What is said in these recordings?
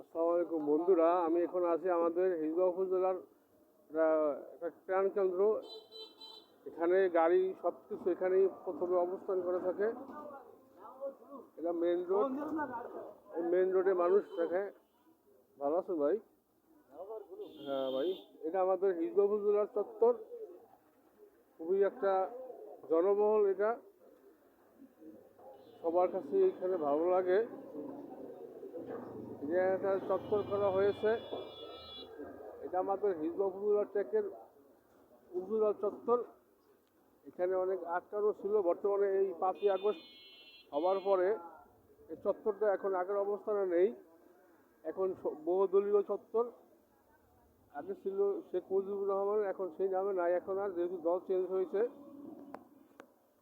আসসালামু আলাইকুম বন্ধুরা, আমি এখন আছি আমাদের হিজলা উপজেলার একটা প্রাণকেন্দ্র। এখানে গাড়ি সব কিছু এখানেই প্রথমে অবস্থান করে থাকে। এটা মেন রোড। এই মেন রোডে মানুষ দেখে। ভালো আছেন ভাই? হ্যাঁ ভাই, এটা আমাদের হিজলা উপজেলার চত্বর। খুবই একটা জনবহুল এটা, সবার কাছে এখানে ভালো লাগে যে একটা চত্বর করা হয়েছে। এটা আমাদের হিজলা উপজেলা ট্র্যাকের উপজেলা চত্বর। এখানে অনেক আটকানো ছিল, বর্তমানে এই 5ই আগস্ট হওয়ার পরে এই চত্বরটা এখন আগের অবস্থানে নেই। এখন বহুদলীয় চত্বর। আগে ছিল শেখ মুজিবুর রহমান, এখন সেই নামে নাই এখন আর, যেহেতু দল চেঞ্জ হয়েছে।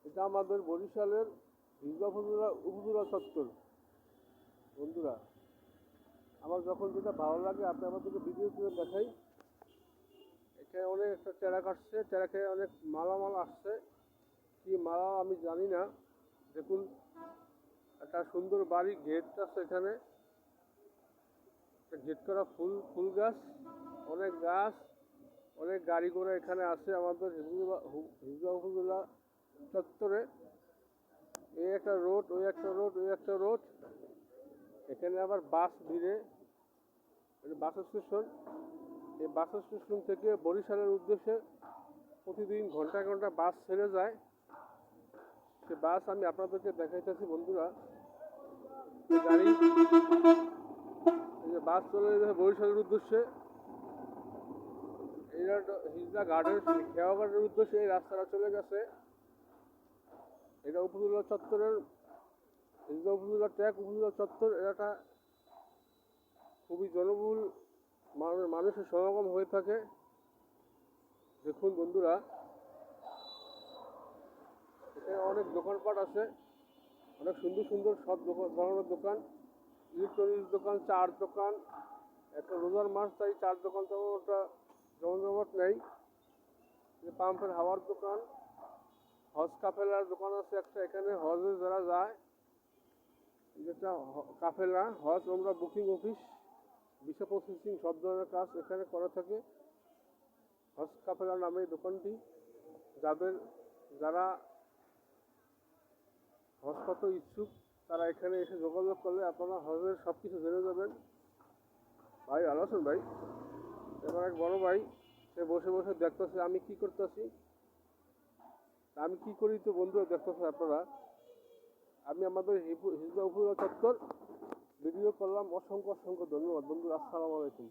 এটা আমাদের বরিশালের হিজলা উপজেলা চত্বর। বন্ধুরা, আমার যখন যেটা ভালো লাগে আপনি আমাদেরকে ভিডিও করে দেখাই। এখানে অনেক একটা টেরা কাটছে, টেরা খেয়ে অনেক মালামাল আসছে। কি মালা আমি জানি না। দেখুন, একটা সুন্দর বাড়ি, গেট আছে এখানে, গেট করা ফুল গাছ, অনেক গাছ, অনেক গাড়ি ঘোড়া এখানে আছে আমাদের হিজলা উপজেলা চত্বরে। এই একটা রোড, ওই একটা রোড, ওই একটা রোড। এখানে আবার বাস ভিড়ে, বাস স্টেশন। এই বাস স্টেশন থেকে বরিশালের উদ্দেশ্যে প্রতিদিন ঘন্টা ঘন্টা বাস ছেড়ে যায়। সে বাস আমি আপনাদেরকে দেখাইতেছি বন্ধুরা। গাড়ি, এই যে বাস চলে যাচ্ছে বরিশালের উদ্দেশ্যে। এটা হিজলা গার্ডেন, খেয়াঘাটের উদ্দেশ্যে এই রাস্তাটা চলে গেছে। এটা উপজেলা চত্বরের, হিজলা উপজেলা ট্র্যাক উপজেলা চত্বর। এটা খুবই জনবহুল, মানুষের সমাগম হয়ে থাকে। দেখুন বন্ধুরা, এখানে অনেক দোকানপাট আছে, অনেক সুন্দর সুন্দর সব ধরনের দোকান, ইলেকট্রনিক্স দোকান, চার দোকান। একটা রোজার মাস, তাই চার দোকান তেমন একটা জমজমাট নেই। পাম্পের হাওয়ার দোকান, হজ কাফেলার দোকান আছে একটা এখানে, হজে যারা যায়, যেটা কাফেলা হজ আমরা বুকিং অফিস, ভিসা প্রসেসিং সব ধরনের কাজ এখানে করা থাকে। হজ কাফেলা নামে এই দোকানটি। যারা হজ করতে ইচ্ছুক তারা এখানে এসে যোগাযোগ করলে আপনারা হজের সব কিছু জেনে যাবেন। ভাই ভালো আছেন ভাই? এবার এক বড় ভাই, সে বসে বসে দেখতেছে আমি কি করতেছি। আমি কি করি তো বন্ধুরা দেখতেছে আপনারা। আমি আমাদের হিজলা উপজেলা চত্বর ভিডিও করলাম। অসংখ্য অসংখ্য ধন্যবাদ বন্ধু। আসসালামু আলাইকুম।